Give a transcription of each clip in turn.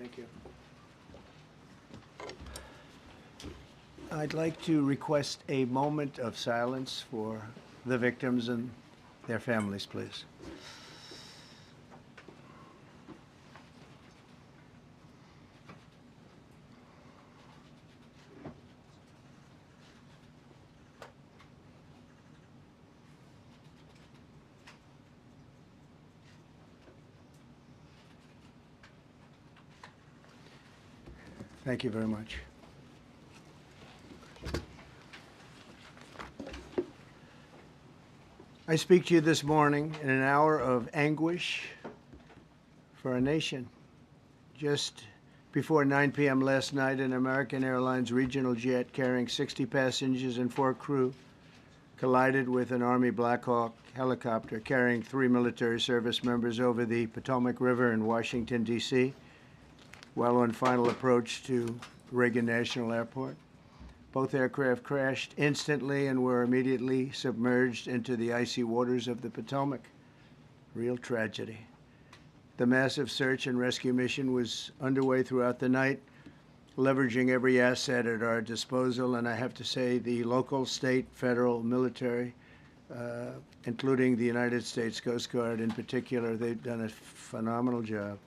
Thank you. I'd like to request a moment of silence for the victims and their families, please. Thank you very much. I speak to you this morning in an hour of anguish for our nation. Just before 9 p.m. last night, an American Airlines regional jet carrying 60 passengers and 4 crew collided with an Army Black Hawk helicopter carrying 3 military service members over the Potomac River in Washington, D.C., while on final approach to Reagan National Airport. Both aircraft crashed instantly and were immediately submerged into the icy waters of the Potomac. Real tragedy. The massive search and rescue mission was underway throughout the night, leveraging every asset at our disposal, and I have to say the local, state, federal, military, including the United States Coast Guard in particular, they've done a phenomenal job.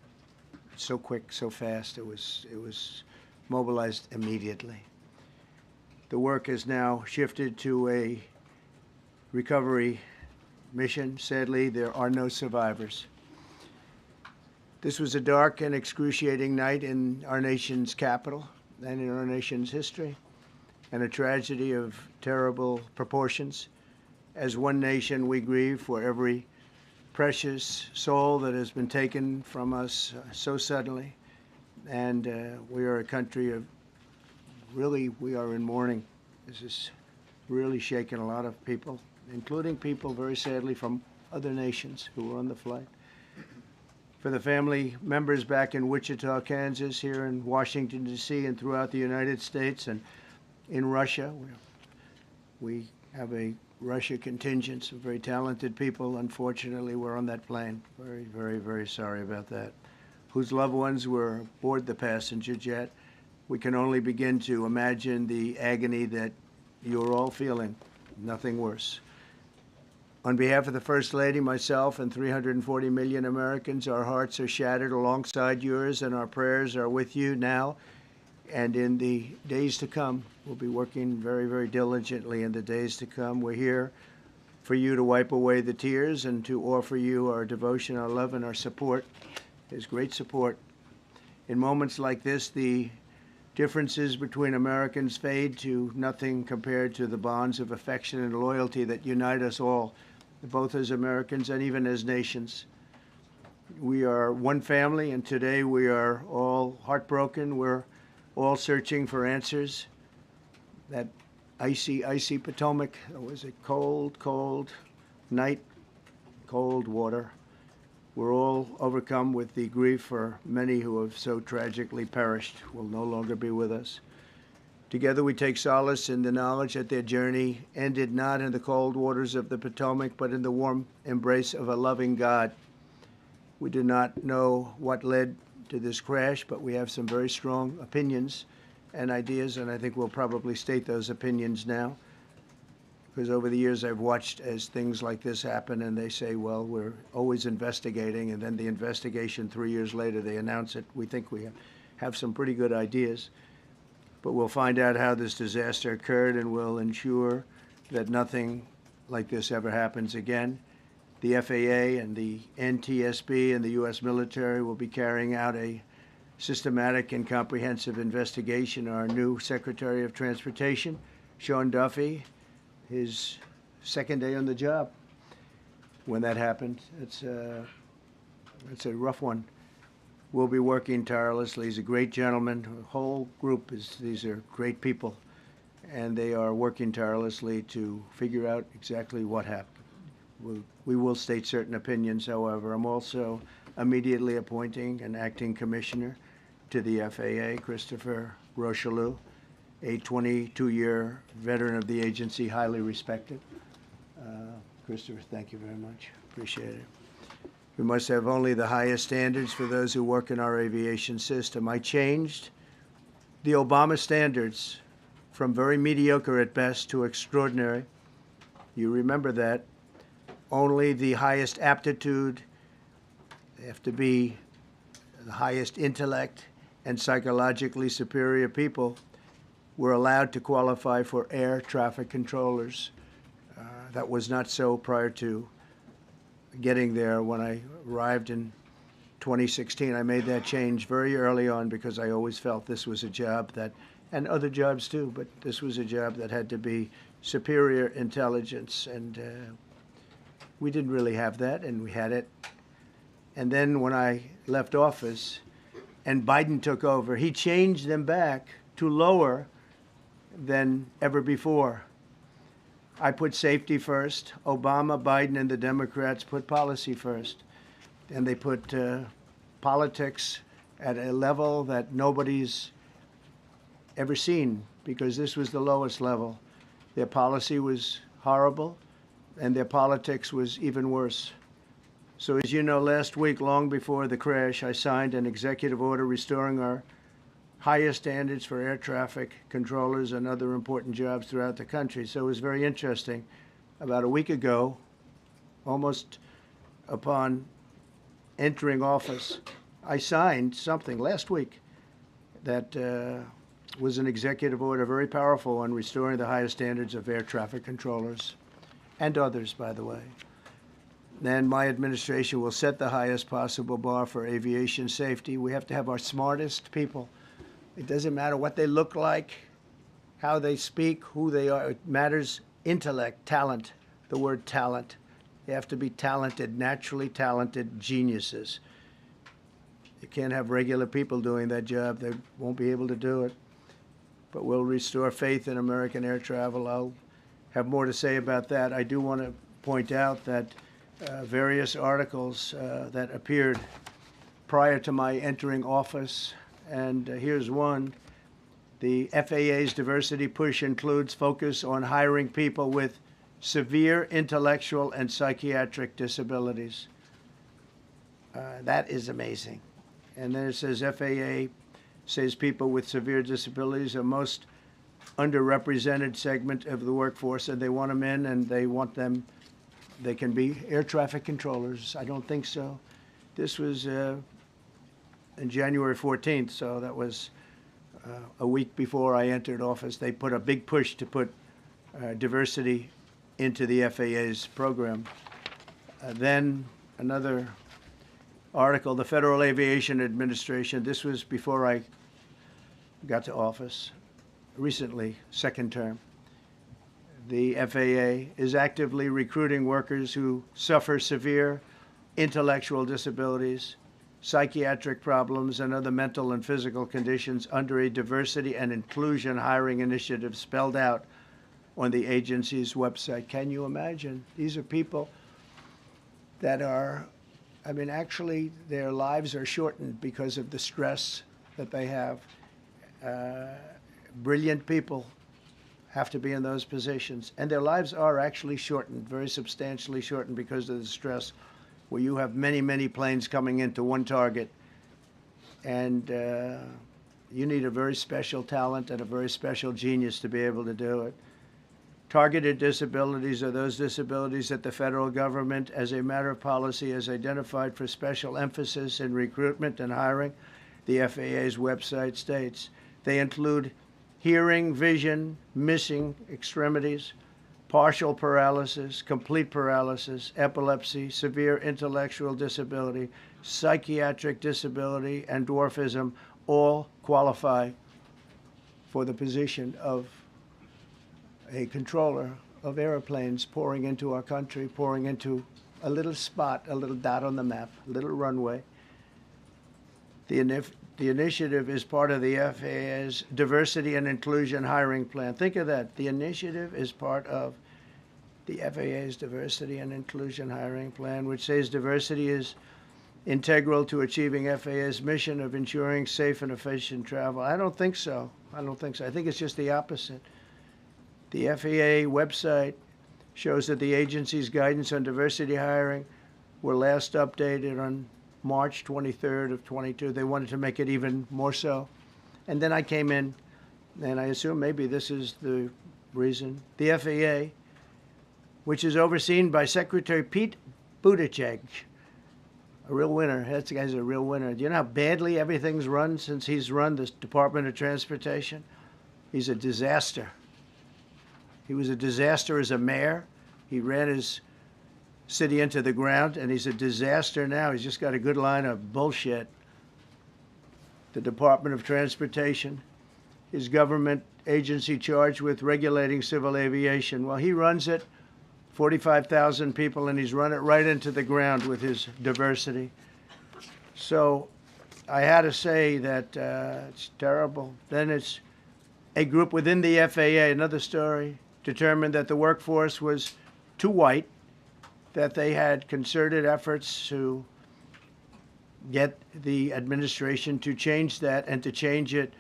So quick, so fast, it was mobilized immediately. The work has now shifted to a recovery mission. Sadly, there are no survivors. This was a dark and excruciating night in our nation's capital and in our nation's history, and a tragedy of terrible proportions. As one nation, we grieve for every precious soul that has been taken from us so suddenly, and we are a country of really, we are in mourning. This has really shaken a lot of people, including people, very sadly, from other nations who were on the flight. For the family members back in Wichita, Kansas, here in Washington, D.C., and throughout the United States and in Russia, we have a Russia contingent, some very talented people, unfortunately, were on that plane. Very, very, very sorry about that. Whose loved ones were aboard the passenger jet. We can only begin to imagine the agony that you're all feeling. Nothing worse. On behalf of the First Lady, myself, and 340 million Americans, our hearts are shattered alongside yours, and our prayers are with you now and in the days to come. We'll be working very, very diligently in the days to come. We're here for you to wipe away the tears and to offer you our devotion, our love, and our support. There's great support. In moments like this, the differences between Americans fade to nothing compared to the bonds of affection and loyalty that unite us all, both as Americans and even as nations. We are one family, and today we are all heartbroken. We're all searching for answers. That icy, icy Potomac, it was a cold, cold night, cold water. We're all overcome with the grief for many who have so tragically perished, will no longer be with us. Together we take solace in the knowledge that their journey ended not in the cold waters of the Potomac, but in the warm embrace of a loving God. We do not know what led to this crash, but we have some very strong opinions and ideas, and I think we'll probably state those opinions now. Because over the years I've watched as things like this happen, and they say, well, we're always investigating, and then the investigation 3 years later, they announce it. We think we have some pretty good ideas, but we'll find out how this disaster occurred, and we'll ensure that nothing like this ever happens again. The FAA and the NTSB and the U.S. military will be carrying out a systematic and comprehensive investigation. Our new Secretary of Transportation, Sean Duffy, his second day on the job when that happened. It's a rough one. We'll be working tirelessly. He's a great gentleman. The whole group these are great people, and they are working tirelessly to figure out exactly what happened. We will state certain opinions, however. I'm also immediately appointing an acting commissioner to the FAA, Christopher Rocheleau, a 22-year veteran of the agency, highly respected. Christopher, thank you very much. Appreciate it. We must have only the highest standards for those who work in our aviation system. I changed the Obama standards from very mediocre at best to extraordinary. You remember that. Only the highest aptitude, they have to be the highest intellect and psychologically superior people were allowed to qualify for air traffic controllers. That was not so prior to getting there. When I arrived in 2016, I made that change very early on because I always felt this was a job that, and other jobs too, but this was a job that had to be superior intelligence, and we didn't really have that, and we had it. And then when I left office and Biden took over, he changed them back to lower than ever before. I put safety first. Obama, Biden, and the Democrats put policy first. And they put politics at a level that nobody's ever seen, because this was the lowest level. Their policy was horrible, and their politics was even worse. So as you know, last week, long before the crash, I signed an executive order restoring our highest standards for air traffic controllers and other important jobs throughout the country. So it was very interesting. About a week ago, almost upon entering office, I signed something last week that was an executive order, very powerful, on restoring the highest standards of air traffic controllers and others, by the way. Then my administration will set the highest possible bar for aviation safety. We have to have our smartest people. It doesn't matter what they look like, how they speak, who they are. It matters intellect, talent, the word talent. They have to be talented, naturally talented geniuses. You can't have regular people doing that job. They won't be able to do it. But we'll restore faith in American air travel. I'll have more to say about that. I do want to point out that various articles that appeared prior to my entering office, and here's one. The FAA's diversity push includes focus on hiring people with severe intellectual and psychiatric disabilities. That is amazing. And then it says FAA says people with severe disabilities are most underrepresented segment of the workforce, and they want them in, and they want them, they can be air traffic controllers. I don't think so. This was in January 14th, so that was a week before I entered office. They put a big push to put diversity into the FAA's program. Then another article, the Federal Aviation Administration, this was before I got to office, recently, second term. The FAA is actively recruiting workers who suffer severe intellectual disabilities, psychiatric problems, and other mental and physical conditions under a diversity and inclusion hiring initiative spelled out on the agency's website. Can you imagine? These are people that are, I mean, actually, their lives are shortened because of the stress that they have. Brilliant people have to be in those positions, and their lives are actually shortened, very substantially shortened, because of the stress, where you have many, many planes coming into one target, and you need a very special talent and a very special genius to be able to do it. Targeted disabilities are those disabilities that the federal government, as a matter of policy, has identified for special emphasis in recruitment and hiring. The FAA's website states they include hearing, vision, missing extremities, partial paralysis, complete paralysis, epilepsy, severe intellectual disability, psychiatric disability, and dwarfism all qualify for the position of a controller of airplanes pouring into our country, pouring into a little spot, a little dot on the map, a little runway. The initiative is part of the FAA's diversity and inclusion hiring plan. Think of that. The initiative is part of the FAA's diversity and inclusion hiring plan, which says diversity is integral to achieving FAA's mission of ensuring safe and efficient travel. I don't think so. I don't think so. I think it's just the opposite. The FAA website shows that the agency's guidance on diversity hiring were last updated on March 23rd of 22. They wanted to make it even more so. And then I came in, and I assume maybe this is the reason. The FAA, which is overseen by Secretary Pete Buttigieg, a real winner. That guy's a real winner. Do you know how badly everything's run since he's run this Department of Transportation? He's a disaster. He was a disaster as a mayor. He ran his city into the ground, and he's a disaster now. He's just got a good line of bullshit. The Department of Transportation, his government agency charged with regulating civil aviation. Well, he runs it, 45,000 people, and he's run it right into the ground with his diversity. So I had to say that it's terrible. Then it's a group within the FAA, another story, determined that the workforce was too white, that they had concerted efforts to get the administration to change that and to change it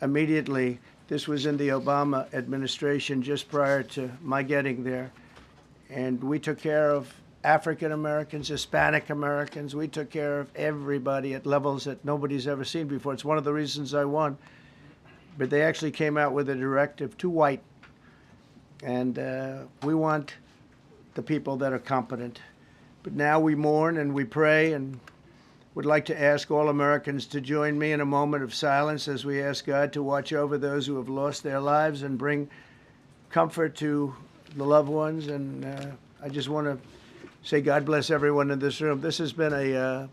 immediately. This was in the Obama administration just prior to my getting there. And we took care of African Americans, Hispanic Americans. We took care of everybody at levels that nobody's ever seen before. It's one of the reasons I won. But they actually came out with a directive, too white. And we want the people that are competent. But now we mourn and we pray, and would like to ask all Americans to join me in a moment of silence as we ask God to watch over those who have lost their lives and bring comfort to the loved ones. And I just want to say God bless everyone in this room. This has been a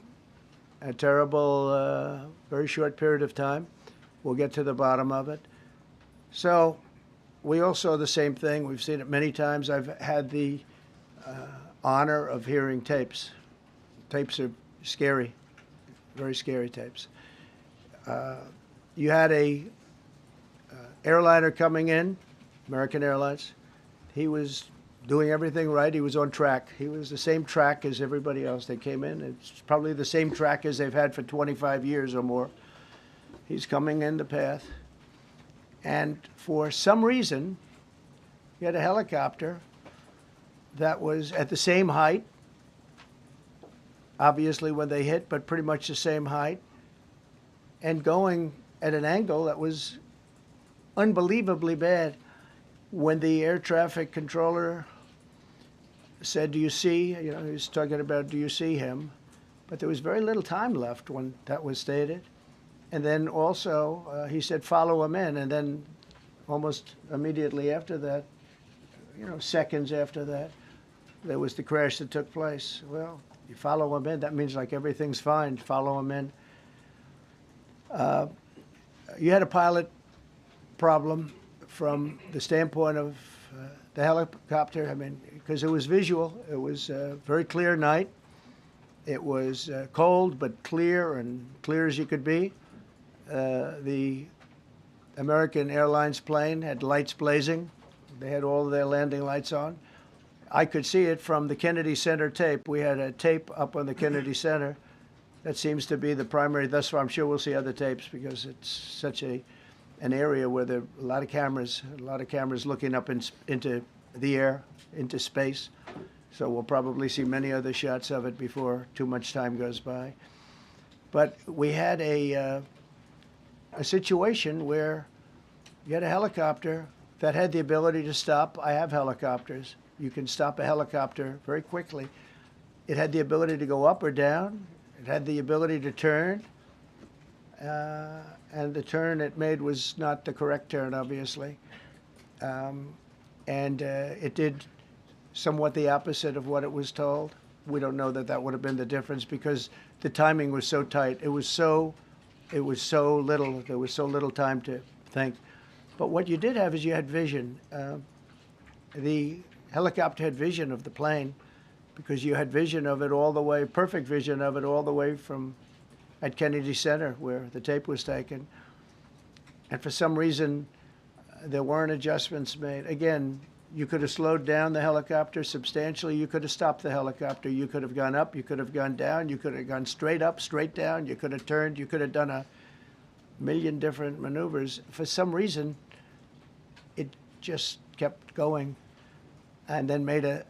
terrible, very short period of time. We'll get to the bottom of it. So we all saw the same thing. We've seen it many times. I've had the honor of hearing tapes. Tapes are scary, very scary tapes. You had a airliner coming in, American Airlines. He was doing everything right. He was on track. He was the same track as everybody else. They came in. It's probably the same track as they've had for 25 years or more. He's coming in the path. And for some reason, he had a helicopter that was at the same height, obviously when they hit, but pretty much the same height, and going at an angle that was unbelievably bad. When the air traffic controller said, "Do you see?" You know, he was talking about, "Do you see him?" But there was very little time left when that was stated. And then also he said, "Follow him in." And then almost immediately after that, you know, seconds after that, there was the crash that took place. Well, you follow him in, that means like everything's fine. Follow him in. You had a pilot problem from the standpoint of the helicopter. I mean, because it was visual. It was a very clear night. It was cold but clear, and clear as you could be. The American Airlines plane had lights blazing. They had all of their landing lights on. I could see it from the Kennedy Center tape. We had a tape up on the Kennedy Center. That seems to be the primary. Thus far, I'm sure we'll see other tapes because it's such an area where there are a lot of cameras looking up into the air, into space. So we'll probably see many other shots of it before too much time goes by. But we had a situation where you had a helicopter that had the ability to stop. I have helicopters. You can stop a helicopter very quickly. It had the ability to go up or down. It had the ability to turn. And the turn it made was not the correct turn, obviously. It did somewhat the opposite of what it was told. We don't know that that would have been the difference because the timing was so tight. It was so little. There was so little time to think. But what you did have is you had vision. The helicopter had vision of the plane because you had vision of it all the way, perfect vision of it all the way from at Kennedy Center where the tape was taken. And for some reason, there weren't adjustments made. Again, you could have slowed down the helicopter substantially. You could have stopped the helicopter. You could have gone up. You could have gone down. You could have gone straight up, straight down. You could have turned. You could have done a million different maneuvers. For some reason, it just kept going and then made a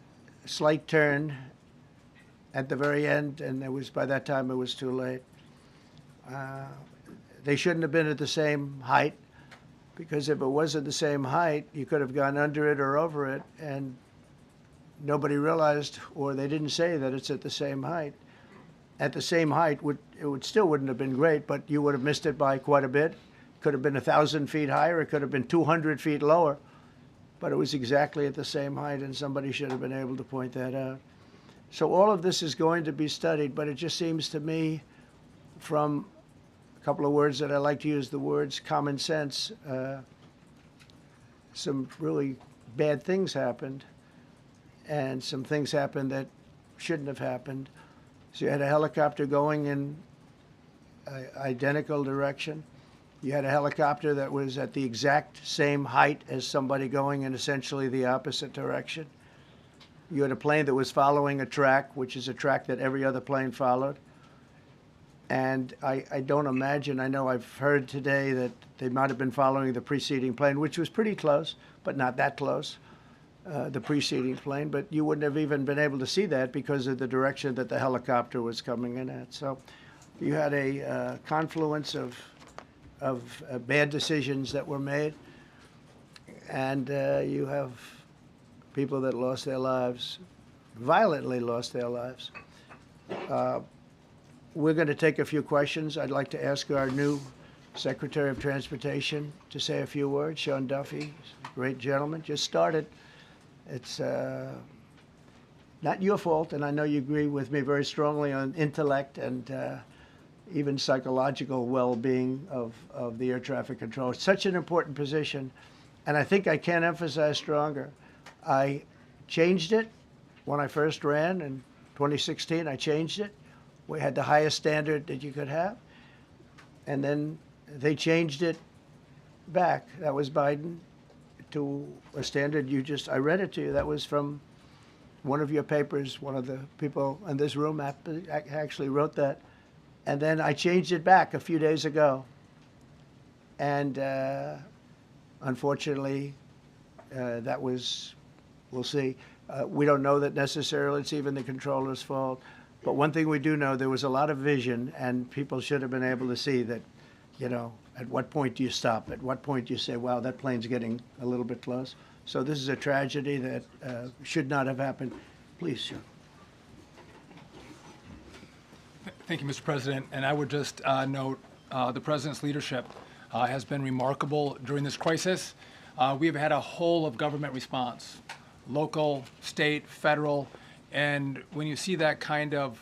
slight turn at the very end, and by that time it was too late. They shouldn't have been at the same height, because if it was at the same height, you could have gone under it or over it, and nobody realized, or they didn't say that it's at the same height. At the same height, still wouldn't have been great, but you would have missed it by quite a bit. Could have been 1,000 feet higher. It could have been 200 feet lower, but it was exactly at the same height, and somebody should have been able to point that out. So all of this is going to be studied, but it just seems to me, from a couple of words that I like to use, the words common sense, some really bad things happened, and some things happened that shouldn't have happened. So you had a helicopter going in an identical direction. You had a helicopter that was at the exact same height as somebody going in essentially the opposite direction. You had a plane that was following a track, which is a track that every other plane followed. And I don't imagine, I know I've heard today that they might have been following the preceding plane, which was pretty close, but not that close, the preceding plane. But you wouldn't have even been able to see that because of the direction that the helicopter was coming in at. So you had a confluence of bad decisions that were made, and you have people that lost their lives, violently lost their lives. We're going to take a few questions. I'd like to ask our new Secretary of Transportation to say a few words. Sean Duffy, great gentleman, just started. It's not your fault, and I know you agree with me very strongly on intellect and even psychological well-being of the air traffic control. It's such an important position, and I think I can't emphasize stronger. I changed it when I first ran in 2016. I changed it. We had the highest standard that you could have, and then they changed it back. That was Biden, to a standard I read it to you. That was from one of your papers. One of the people in this room actually wrote that. And then I changed it back a few days ago. And unfortunately, that was, we'll see. We don't know that necessarily it's even the controller's fault. But one thing we do know, there was a lot of vision, and people should have been able to see that, you know, at what point do you stop? At what point do you say, wow, that plane's getting a little bit close? So this is a tragedy that should not have happened. Please, sir. Thank you, Mr. President. And I would just note the President's leadership has been remarkable during this crisis. We have had a whole of government response, local, state, federal, and when you see that kind of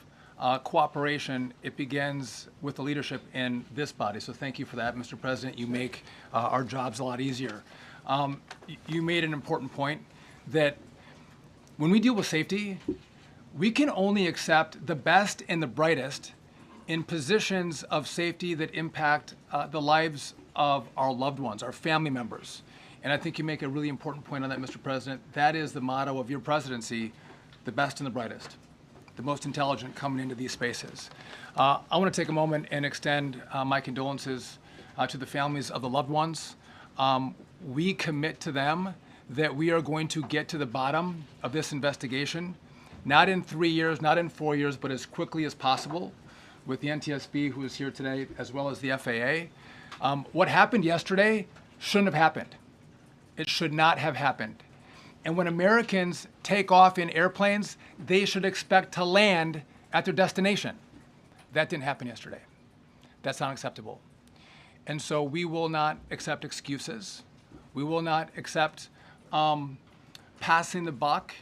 cooperation, it begins with the leadership in this body. So thank you for that, Mr. President. You make our jobs a lot easier. You made an important point that when we deal with safety, we can only accept the best and the brightest in positions of safety that impact the lives of our loved ones, our family members. And I think you make a really important point on that, Mr. President. That is the motto of your presidency, the best and the brightest, the most intelligent coming into these spaces. I want to take a moment and extend my condolences to the families of the loved ones. We commit to them that we are going to get to the bottom of this investigation, not in 3 years, not in 4 years, but as quickly as possible, with the NTSB, who is here today, as well as the FAA. What happened yesterday shouldn't have happened. It should not have happened. And when Americans take off in airplanes, they should expect to land at their destination. That didn't happen yesterday. That's not acceptable. And so we will not accept excuses. We will not accept passing the buck.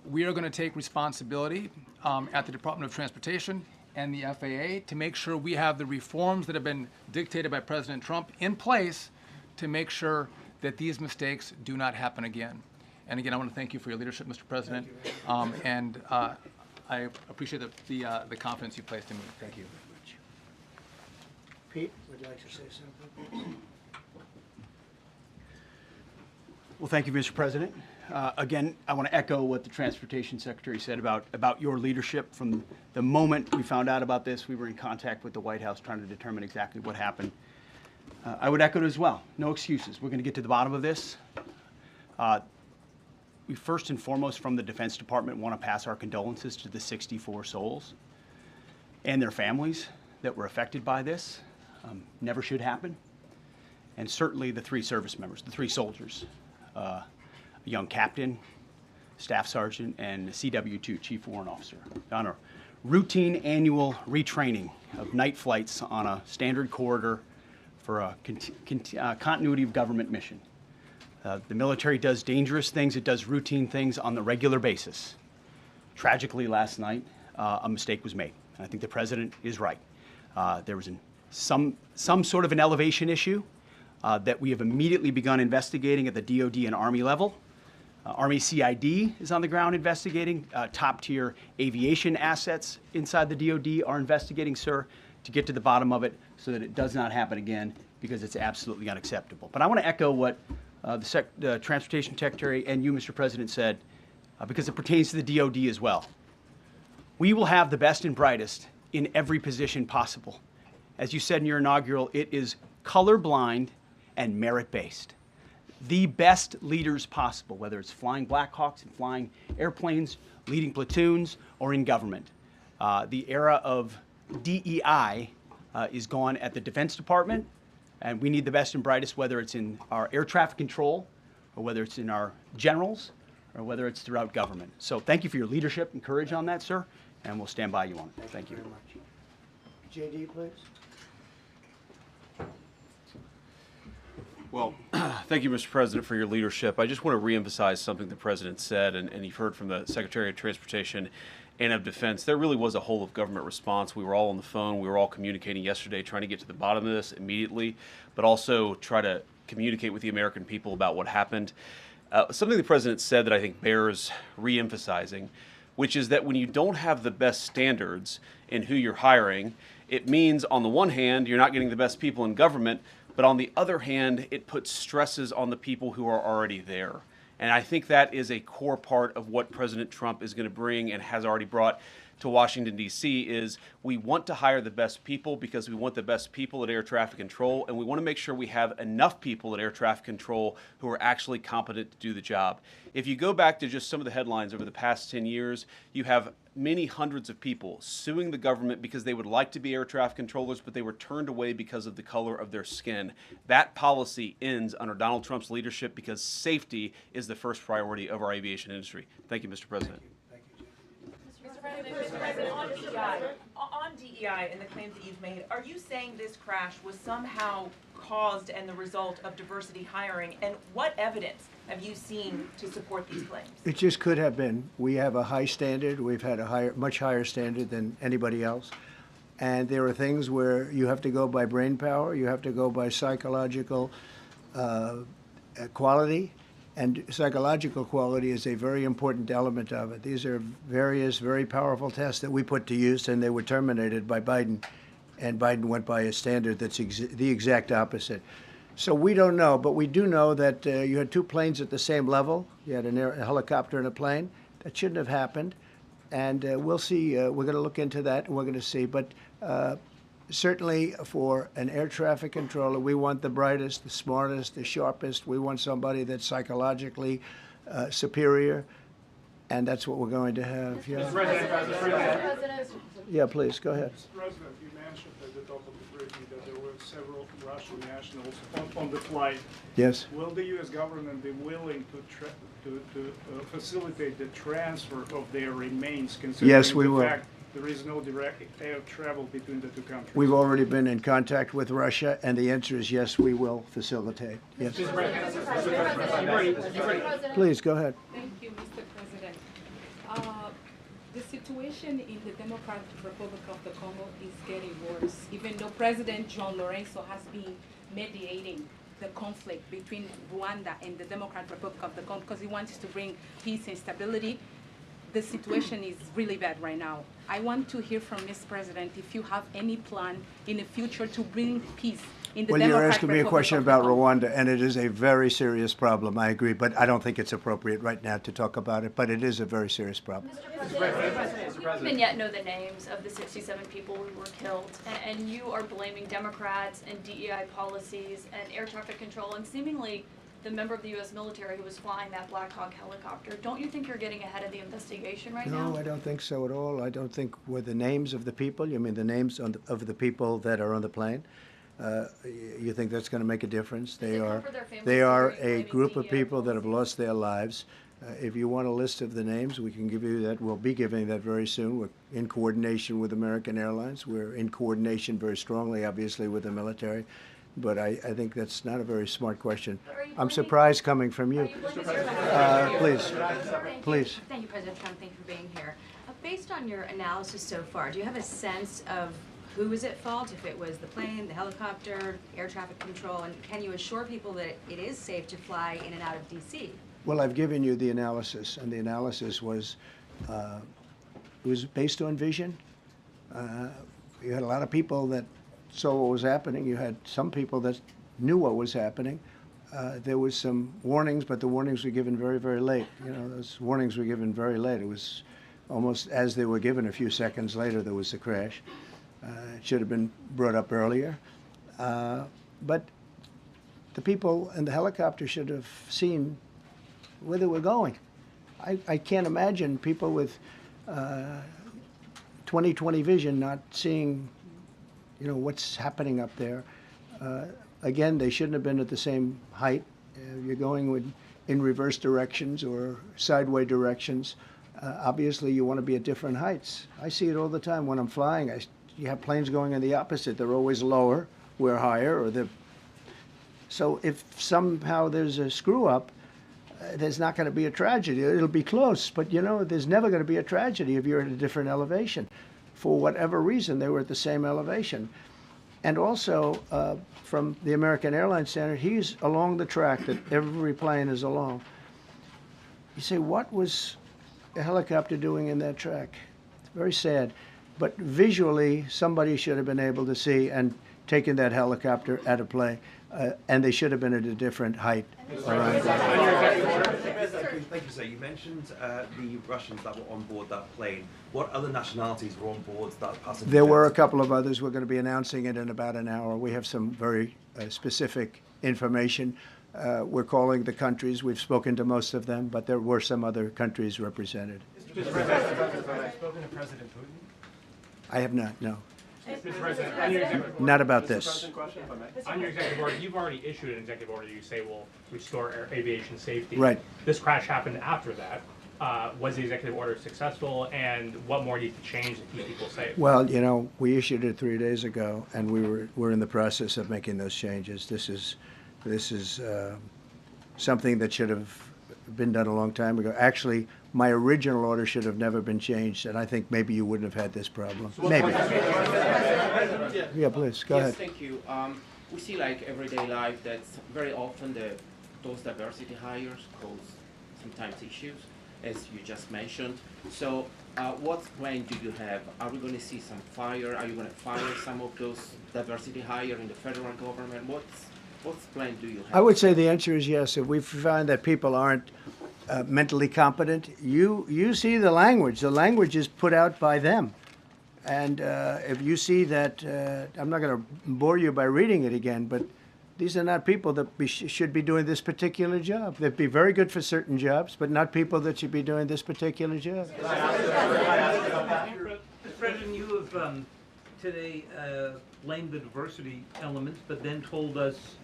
We are going to take responsibility at the Department of Transportation and the FAA to make sure we have the reforms that have been dictated by President Trump in place to make sure that these mistakes do not happen again. And again, I want to thank you for your leadership, Mr. President, and I appreciate the confidence you placed in me. Thank you. Pete, would you like to say something? Well, thank you, Mr. President. Again, I want to echo what the Transportation Secretary said about your leadership. From the moment we found out about this, we were in contact with the White House trying to determine exactly what happened. I would echo it as well. No excuses. We're going to get to the bottom of this. we first and foremost from the Defense Department want to pass our condolences to the 64 souls and their families that were affected by this. Never should happen. And certainly the 3 service members, the 3 soldiers, a young captain, staff sergeant, and a CW2, Chief Warrant Officer, on a routine annual retraining of night flights on a standard corridor for a continuity of government mission. The military does dangerous things, it does routine things on the regular basis. Tragically, last night, a mistake was made. And I think the president is right. There was some sort of an elevation issue that we have immediately begun investigating at the DoD and Army level. Army CID is on the ground investigating. Top-tier aviation assets inside the DoD are investigating, sir, to get to the bottom of it so that it does not happen again, because it's absolutely unacceptable. But I want to echo what the Transportation Secretary and you, Mr. President, said, because it pertains to the DoD as well. We will have the best and brightest in every position possible. As you said in your inaugural, it is colorblind and merit-based. The best leaders possible, whether it's flying Black Hawks and flying airplanes, leading platoons, or in government. The era of DEI is gone at the Defense Department, and we need the best and brightest, whether it's in our air traffic control, or whether it's in our generals, or whether it's throughout government. So thank you for your leadership and courage on that, sir, and we'll stand by you on it. Thank you. Very much. JD, please. Well, thank you, Mr. President, for your leadership. I just want to reemphasize something the President said, and you've heard from the Secretary of Transportation and of Defense. There really was a whole of government response. We were all on the phone. We were all communicating yesterday, trying to get to the bottom of this immediately, but also try to communicate with the American people about what happened. Something the President said that I think bears reemphasizing, which is that when you don't have the best standards in who you're hiring, it means, on the one hand, you're not getting the best people in government, but on the other hand, it puts stresses on the people who are already there. And I think that is a core part of what President Trump is going to bring and has already brought to Washington, D.C., is we want to hire the best people because we want the best people at air traffic control, and we want to make sure we have enough people at air traffic control who are actually competent to do the job. If you go back to just some of the headlines over the past 10 years, you have many hundreds of people suing the government because they would like to be air traffic controllers, but they were turned away because of the color of their skin. That policy ends under Donald Trump's leadership because safety is the first priority of our aviation industry. Thank you, Mr. President. Mr. President, on DEI and the claims that you've made, are you saying this crash was somehow caused and the result of diversity hiring? And what evidence have you seen to support these claims? It just could have been. We have a high standard. We've had a much higher standard than anybody else. And there are things where you have to go by brain power, you have to go by psychological quality. And psychological quality is a very important element of it. These are various very powerful tests that we put to use, and they were terminated by Biden. And Biden went by a standard that's the exact opposite. So we don't know, but we do know that you had 2 planes at the same level. You had a helicopter and a plane. That shouldn't have happened. And we'll see. We're going to look into that, and we're going to see. But certainly for an air traffic controller, we want the brightest, the smartest, the sharpest. We want somebody that's psychologically superior, and that's what we're going to have. Yeah, yeah, please, go ahead. Mr. President, you mentioned at the top of the briefing that there were several Russian nationals on the flight. Yes. Will the U.S. government be willing to facilitate the transfer of their remains, considering Yes, we the will. fact there is no direct air travel between the 2 countries? We've already been in contact with Russia, and the answer is yes, we will facilitate. Yes. Please, go ahead. Thank you, Mr. President. The situation in the Democratic Republic of the Congo is getting worse, even though President John Lorenzo has been mediating the conflict between Rwanda and the Democratic Republic of the Congo because he wants to bring peace and stability. The situation is really bad right now. I want to hear from Ms. President if you have any plan in the future to bring peace in the Well, Democratic you're asking me a Republic question of the about Congo. Rwanda, and it is a very serious problem, I agree, but I don't think it's appropriate right now to talk about it, but it is a very serious problem. We don't even yet know the names of the 67 people who were killed, and you are blaming Democrats and DEI policies and air traffic control and seemingly the member of the U.S. military who was flying that Black Hawk helicopter. Don't you think you're getting ahead of the investigation right now? No, I don't think so at all. I don't think with the names of the people, you mean the names of the people that are on the plane? You think that's going to make a difference? They are a group of people that have lost their lives. If you want a list of the names, we can give you that. We'll be giving that very soon. We're in coordination with American Airlines. We're in coordination very strongly, obviously, with the military. But I think that's not a very smart question. I'm surprised coming from you. Please. Please. Thank you, President Trump. Thank you for being here. Based on your analysis so far, do you have a sense of who was at fault, if it was the plane, the helicopter, air traffic control, and can you assure people that it is safe to fly in and out of D.C.? Well, I've given you the analysis, and the analysis was based on vision. You had a lot of people that saw what was happening. You had some people that knew what was happening. There was some warnings, but the warnings were given very, very late. You know, those warnings were given very late. It was almost as they were given. A few seconds later, there was a crash. It should have been brought up earlier. But the people in the helicopter should have seen where they were going. I can't imagine people with 20/20 vision not seeing, you know, what's happening up there. Again, they shouldn't have been at the same height. You're going in reverse directions or sideways directions. Obviously, you want to be at different heights. I see it all the time when I'm flying. You have planes going in the opposite. They're always lower, we're higher. So if somehow there's a screw up, there's not going to be a tragedy. It'll be close, but you know, there's never going to be a tragedy if you're at a different elevation. For whatever reason, they were at the same elevation. And also, from the American Airlines standard, he's along the track that every plane is along. You say, what was a helicopter doing in that track? It's very sad. But visually, somebody should have been able to see and taken that helicopter out of play. And they should have been at a different height. Thank you, sir. You mentioned the Russians that were on board that plane. What other nationalities were on board that passenger? There were a couple of others. We're going to be announcing it in about an hour. We have some very specific information. We're calling the countries. We've spoken to most of them, but there were some other countries represented. Mr. President, have you spoken to President Putin? I have not, no. Mr. President, on your executive order, Not about this. on your executive order, you've already issued an executive order you say will restore aviation safety. Right. This crash happened after that. Was the executive order successful, and what more needs to change to keep people safe? Well, you know, we issued it 3 days ago, and we're in the process of making those changes. This is something that should have been done a long time ago. Actually, my original order should have never been changed, and I think maybe you wouldn't have had this problem. Maybe. Yeah, please, go ahead. Yes, thank you. We see like everyday life that very often those diversity hires cause sometimes issues, as you just mentioned. So what plan do you have? Are we going to see some fire? Are you going to fire some of those diversity hire in the federal government? What plan do you have? I would say the answer is yes. If we find that people aren't mentally competent, you see the language. The language is put out by them. And if you see that, I'm not going to bore you by reading it again, but these are not people that should be doing this particular job. They'd be very good for certain jobs, but not people that should be doing this particular job. Mr. President, you have today blamed the diversity elements, but then told us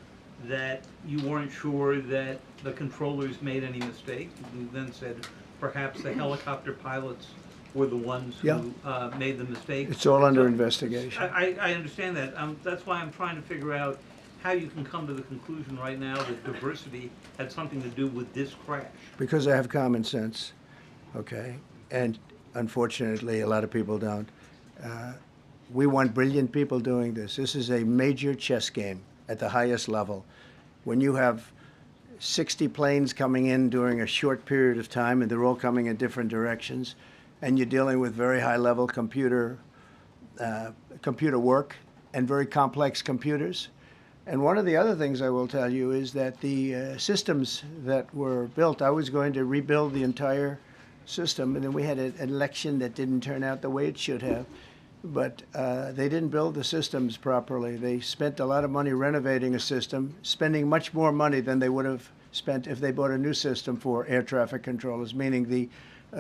that you weren't sure that the controllers made any mistake. You then said perhaps the helicopter pilots were the ones who made the mistake. It's all under investigation. I understand that. That's why I'm trying to figure out how you can come to the conclusion right now that diversity had something to do with this crash. Because I have common sense, okay? And unfortunately, a lot of people don't. We want brilliant people doing this. This is a major chess game at the highest level. When you have 60 planes coming in during a short period of time, and they're all coming in different directions, and you're dealing with very high-level computer work and very complex computers. And one of the other things I will tell you is that the systems that were built, I was going to rebuild the entire system, and then we had an election that didn't turn out the way it should have. But they didn't build the systems properly. They spent a lot of money renovating a system, spending much more money than they would have spent if they bought a new system for air traffic controllers, meaning the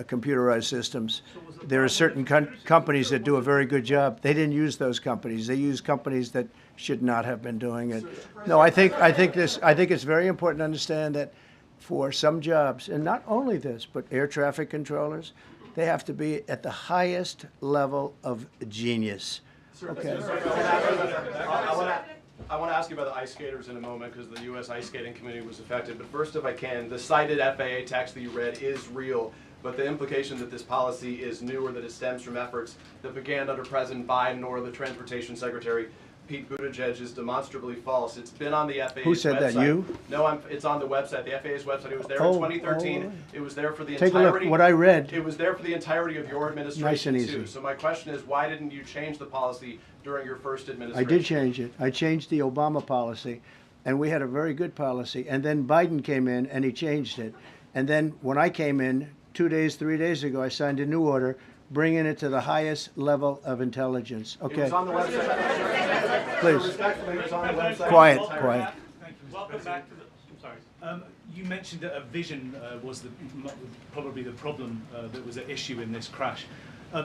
computerized systems. There are certain companies that do a very good job. They didn't use those companies. They used companies that should not have been doing it. No, I think it's very important to understand that for some jobs, and not only this, but air traffic controllers, they have to be at the highest level of genius. Okay. I want to ask you about the ice skaters in a moment because the U.S. ice skating community was affected. But first, if I can, the cited FAA text that you read is real. But the implication that this policy is new or that it stems from efforts that began under President Biden or the Transportation Secretary Pete Buttigieg is demonstrably false. It's been on the FAA's website. Who said that, you? No, it's on the website, the FAA's website. It was there in 2013. It was there for the Take entirety. a look. What I read. It was there for the entirety of your administration, Nice and too. easy. So my question is, why didn't you change the policy during your first I administration? did change it. I changed the Obama policy, and we had a very good policy. And then Biden came in, and he changed it. And then when I came in 3 days ago, I signed a new order bringing it to the highest level of intelligence. Okay. It was on the website. Please. Respectfully, it was on the website. Quiet, Thank you, quiet. Welcome back to the, I'm sorry. You mentioned that a vision was probably the problem that was at issue in this crash.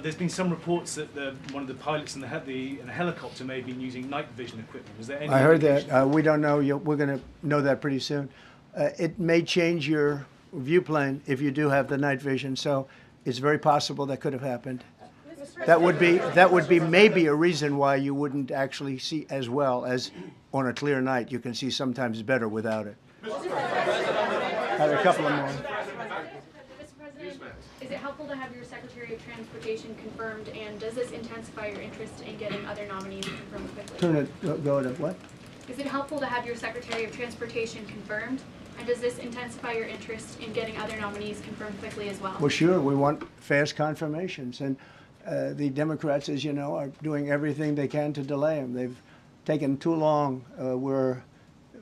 There's been some reports that one of the pilots in the helicopter may have been using night vision equipment. Was there any? I heard that. We don't know. We're going to know that pretty soon. It may change your view plane if you do have the night vision. So it's very possible that could have happened. That would be maybe a reason why you wouldn't actually see as well as on a clear night. You can see sometimes better without it. I have a couple of more. Mr. President, is it helpful to have your Secretary of Transportation confirmed, and does this intensify your interest in getting other nominees confirmed quickly? Turn it. Go to what? Is it helpful to have your Secretary of Transportation confirmed, and does this intensify your interest in getting other nominees confirmed quickly as well? Well, sure. We want fast confirmations, and the Democrats, as you know, are doing everything they can to delay them. They've taken too long.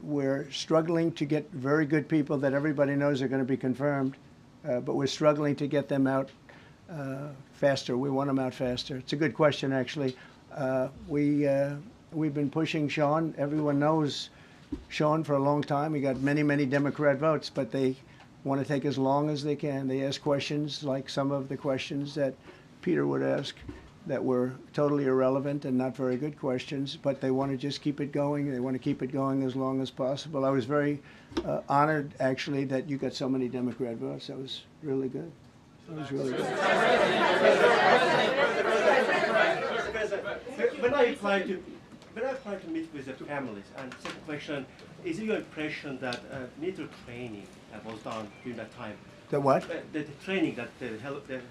We're struggling to get very good people that everybody knows are going to be confirmed, but we're struggling to get them out faster. We want them out faster. It's a good question, actually. We've been pushing Sean. Everyone knows Sean for a long time. He got many, many Democrat votes, but they want to take as long as they can. They ask questions like some of the questions that Peter would ask that were totally irrelevant and not very good questions, but they want to just keep it going. They want to keep it going as long as possible. I was very honored, actually, that you got so many Democrat votes. That was really good. That was really good. When I applied to meet with the families, and second question, is it your impression that military training was done during that time? The what? The training that the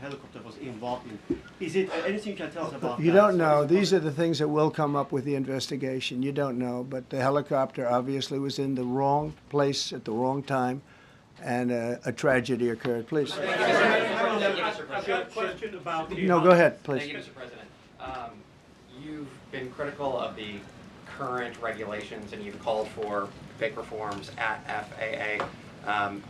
helicopter was involved in. Is it anything you can tell us about You that? don't know. These are the things that will come up with the investigation. You don't know. But the helicopter obviously was in the wrong place at the wrong time, and a tragedy occurred. Please. Question about No, go ahead, please. Thank you, Mr. President. You've been critical of the current regulations, and you've called for big reforms at FAA. I'm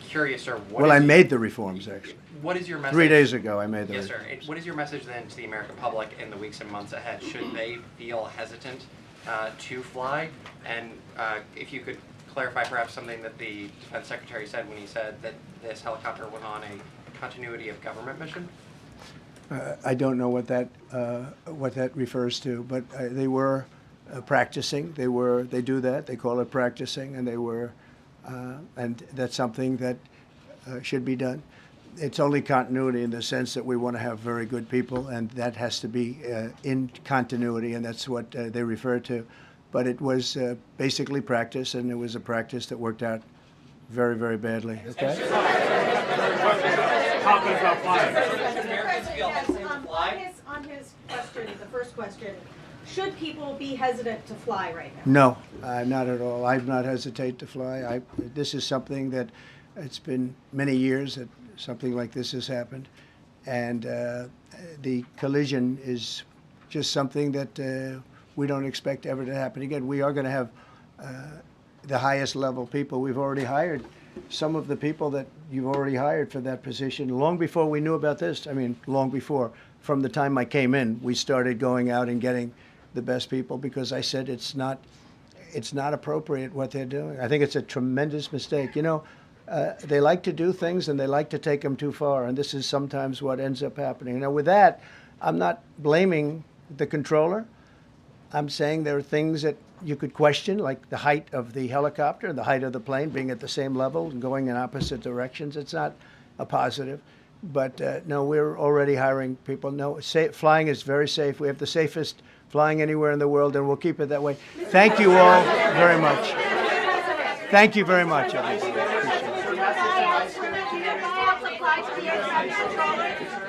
curious, sir. Well, I made the reforms, actually. What is your message? 3 days ago, I made the Yes, reforms. sir. What is your message then to the American public in the weeks and months ahead? Should they feel hesitant to fly? And if you could clarify perhaps something that the Defense Secretary said when he said that this helicopter was on a continuity of government mission? I don't know what that refers to, but they were practicing. They do that. They call it practicing, and they were, and that's something that should be done. It's only continuity in the sense that we want to have very good people, and that has to be in continuity, and that's what they refer to. But it was basically practice, and it was a practice that worked out very, very badly. Okay. On his question, the first question, should people be hesitant to fly right now? No, not at all. I've not hesitated to fly. This is something that it's been many years that something like this has happened, and the collision is just something that we don't expect ever to happen again. We are going to have the highest level people. We've already hired some of the people that you've already hired for that position long before we knew about this. I mean, long before. From the time I came in, we started going out and getting the best people because I said it's not it's not appropriate what they're doing. I think it's a tremendous mistake. You know, they like to do things and they like to take them too far, and this is sometimes what ends up happening. Now, with that, I'm not blaming the controller. I'm saying there are things that you could question, like the height of the helicopter, the height of the plane being at the same level and going in opposite directions. It's not a positive. But no, we're already hiring people. No, flying is very safe. We have the safest flying anywhere in the world, and we'll keep it that way. Thank you all very much. Thank you very much, everybody. Appreciate it.